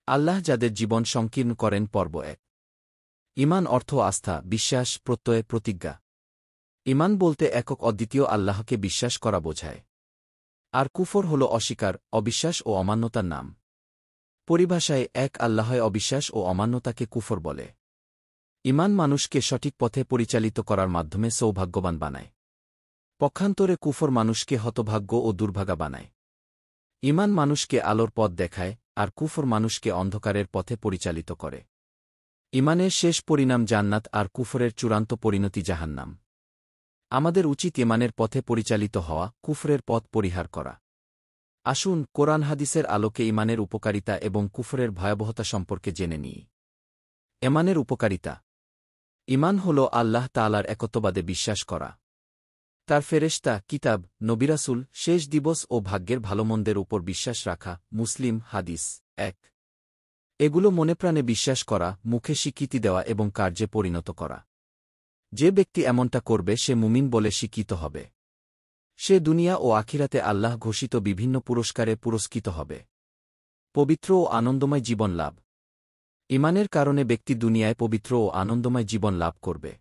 আল্লাহ যাদের জীবন সংকীর্ণ করেন পর্ব ১। ঈমান অর্থ আস্থা, বিশ্বাস, প্রত্যয়, প্রতিজ্ঞা। ঈমান বলতে একক অদ্বিতীয় আল্লাহকে বিশ্বাস করা বোঝায়। আর কুফর হল অস্বীকার, অবিশ্বাস ও অমান্যতার নাম। পরিভাষায় এক আল্লাহয় অবিশ্বাস ও অমান্যতাকে কুফর বলে। ঈমান মানুষকে সঠিক পথে পরিচালিত করার মাধ্যমে সৌভাগ্যবান বানায়। পক্ষান্তরে কুফর মানুষকে হতভাগ্য ও দুর্ভাগা বানায়। ঈমান মানুষকে আলোর পথ দেখায়, আর কুফর মানুষকে অন্ধকারের পথে পরিচালিত করে। ঈমানের শেষ পরিণাম জান্নাত আর কুফরের চূড়ান্ত পরিণতি জাহান্নাম। আমাদের উচিত ঈমানের পথে পরিচালিত হওয়া, কুফরের পথ পরিহার করা। আসুন কোরআন হাদিসের আলোকে ঈমানের উপকারিতা এবং কুফরের ভয়াবহতা সম্পর্কে জেনে নিই। ঈমানের উপকারিতা। ঈমান হল আল্লাহ তাআলার একত্ববাদে বিশ্বাস করা। তার ফেরেশতা, কিতাব, নবিরাসুল, শেষ দিবস ও ভাগ্যের ভালোমন্দের উপর বিশ্বাস রাখা। মুসলিম হাদিস ১। এগুলো মনেপ্রাণে বিশ্বাস করা, মুখে স্বীকৃতি দেওয়া এবং কার্যে পরিণত করা। যে ব্যক্তি এমনটা করবে সে মুমিন বলে স্বীকৃত হবে। সে দুনিয়া ও আখিরাতে আল্লাহ ঘোষিত বিভিন্ন পুরস্কারে পুরস্কৃত হবে। পবিত্র ও আনন্দময় জীবন লাভ। ঈমানের কারণে ব্যক্তি দুনিয়ায় পবিত্র ও আনন্দময় জীবন লাভ করবে।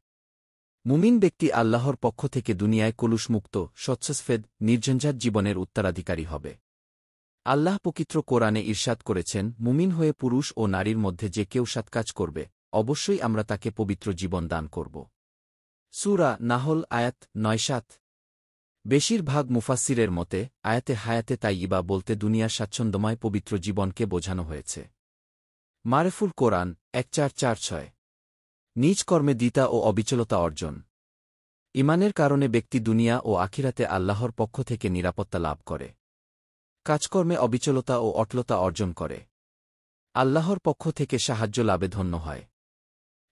মুমিন ব্যক্তি আল্লাহর পক্ষ থেকে দুনিয়ায় কলুষমুক্ত, স্বচ্ছস্ফেদ, নির্ঝঞ্ঝাট জীবনের উত্তরাধিকারী হবে। আল্লাহ পবিত্র কোরআনে ইরশাদ করেছেন, মুমিন হয়ে পুরুষ ও নারীর মধ্যে যে কেউ সৎকাজ করবে, অবশ্যই আমরা তাকে পবিত্র জীবন দান করব। সূরা নাহল আয়াত ৯-৭। বেশিরভাগ মুফাসসিরের মতে আয়াতে হায়াতে তাইয়্যিবা বলতে দুনিয়ার স্বাচ্ছন্দ্যময় পবিত্র জীবনকে বোঝানো হয়েছে। মারেফুল কোরআন ১-৪-৪-৬। নিজ কর্মে দ্বিতা ও অবিচলতা অর্জন। ঈমানের কারণে ব্যক্তি দুনিয়া ও আখিরাতে আল্লাহর পক্ষ থেকে নিরাপত্তা লাভ করে। কাজকর্মে অবিচলতা ও অটলতা অর্জন করে। আল্লাহর পক্ষ থেকে সাহায্য লাভে ধন্য হয়।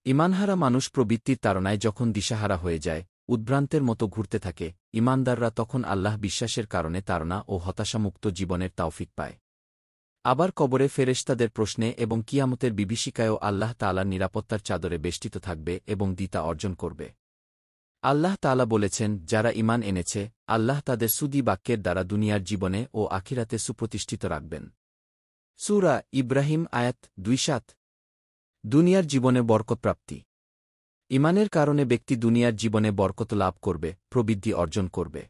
ঈমানহারা মানুষ প্রবৃত্তির তাড়নায় যখন দিশাহারা হয়ে যায়, উদ্ভ্রান্তের মতো ঘুরতে থাকে, ঈমানদাররা তখন আল্লাহ বিশ্বাসের কারণে তাড়না ও হতাশামুক্ত জীবনের তাওফিক পায়। আবার কবরে ফেরেশতাদের প্রশ্নে এবং কিয়ামতের বিভীষিকায়ও আল্লাহ তাআলার নিরাপত্তার চাদরে বেষ্টিত থাকবে এবং দ্বিতা অর্জন করবে। আল্লাহ তাআলা বলেছেন, যারা ঈমান এনেছে, আল্লাহ তাদের সুদী বাক্যের দ্বারা দুনিয়ার জীবনে ও আখিরাতে সুপ্রতিষ্ঠিত রাখবেন। সূরা ইব্রাহিম আয়াত ২-৭। দুনিয়ার জীবনে বরকত প্রাপ্তি। ঈমানের কারণে ব্যক্তি দুনিয়ার জীবনে বরকত লাভ করবে, প্রবৃদ্ধি অর্জন করবে।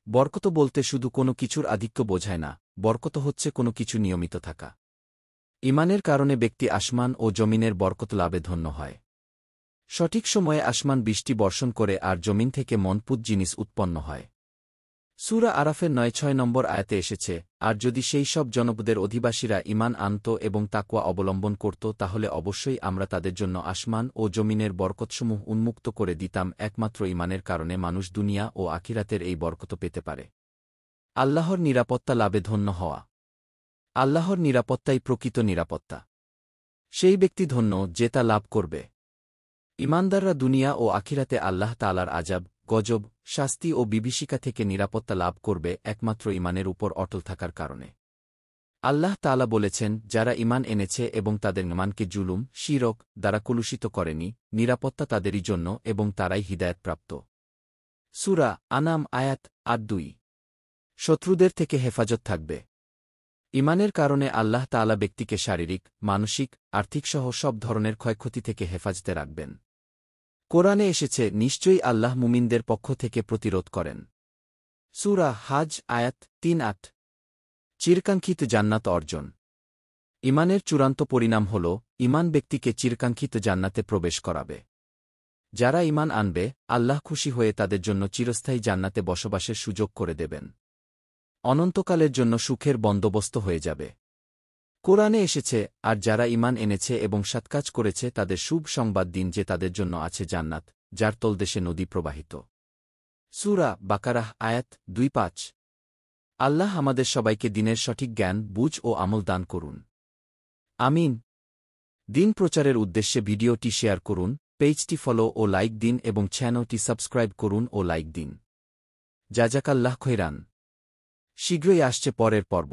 বরকত বলতে শুধু কোনো কিছুর আধিক্য বোঝায় না, বরকত হচ্ছে কোনো কিছু নিয়মিত থাকা। ঈমানের কারণে ব্যক্তি আসমান ও জমিনের বরকত লাভে ধন্য হয়। সঠিক সময়ে আসমান বৃষ্টি বর্ষণ করে আর জমিন থেকে মনপুত জিনিস উৎপন্ন হয়। সূরা আরাফের ৯-৬ নম্বর আয়াতে এসেছে, আর যদি সেই সব জনপদের অধিবাসীরা ঈমান আনত এবং তাকওয়া অবলম্বন করত তাহলে অবশ্যই আমরা তাদের জন্য আসমান ও জমিনের বরকতসমূহ উন্মুক্ত করে দিতাম। একমাত্র ঈমানের কারণে মানুষ দুনিয়া ও আখিরাতের এই বরকত পেতে পারে। আল্লাহর নিরাপত্তা লাভে ধন্য হওয়া। আল্লাহর নিরাপত্তাই প্রকৃত নিরাপত্তা। সেই ব্যক্তি ধন্য যে তা লাভ করবে। ঈমানদাররা দুনিয়া ও আখিরাতে আল্লাহ তাআলার আযাব, গজব, শাস্তি ও বিভীষিকা থেকে নিরাপত্তা লাভ করবে একমাত্র ঈমানের উপর অটল থাকার কারণে। আল্লাহ তাআলা বলেছেন, যারা ঈমান এনেছে এবং তাদের ঈমানকে জুলুম, শিরক দ্বারা কলুষিত করেনি, নিরাপত্তা তাদেরই জন্য এবং তারাই হিদায়াতপ্রাপ্ত। সূরা আনাম আয়াত ৮-২। শত্রুদের থেকে হেফাজত থাকবে। ঈমানের কারণে আল্লাহ তাআলা ব্যক্তিকে শারীরিক, মানসিক, আর্থিকসহ সব ধরনের ক্ষয়ক্ষতি থেকে হেফাজতে রাখবেন। কোরআনে এসেছে, নিশ্চয়ই আল্লাহ মুমিনদের পক্ষ থেকে প্রতিরোধ করেন। সূরা হাজ আয়াত ৩-৮। চিরকাঙ্ক্ষিত জান্নাত অর্জন। ঈমানের চূড়ান্ত পরিণাম হল, ঈমান ব্যক্তিকে চিরকাঙ্ক্ষিত জান্নাতে প্রবেশ করাবে। যারা ঈমান আনবে, আল্লাহ খুশি হয়ে তাদের জন্য চিরস্থায়ী জান্নাতে বসবাসের সুযোগ করে দেবেন। অনন্তকালের জন্য সুখের বন্দোবস্ত হয়ে যাবে। কোরআনে এসেছে, আর যারা ঈমান এনেছে এবং সৎকাজ করেছে তাদের শুভ সংবাদ দিন যে তাদের জন্য আছে জান্নাত, যার তলদেশে নদী প্রবাহিত। সূরা বাকারাহ আয়াত ২-৫। আল্লাহ আমাদের সবাইকে দ্বীনের সঠিক জ্ঞান, বুঝ ও আমল দান করুন। আমিন। দ্বীন প্রচারের উদ্দেশ্যে ভিডিওটি শেয়ার করুন, পেজটি ফলো ও লাইক দিন এবং চ্যানেলটি সাবস্ক্রাইব করুন ও লাইক দিন। জাযাকাল্লাহ খৈরান। শীঘ্রই আসছে পরের পর্ব।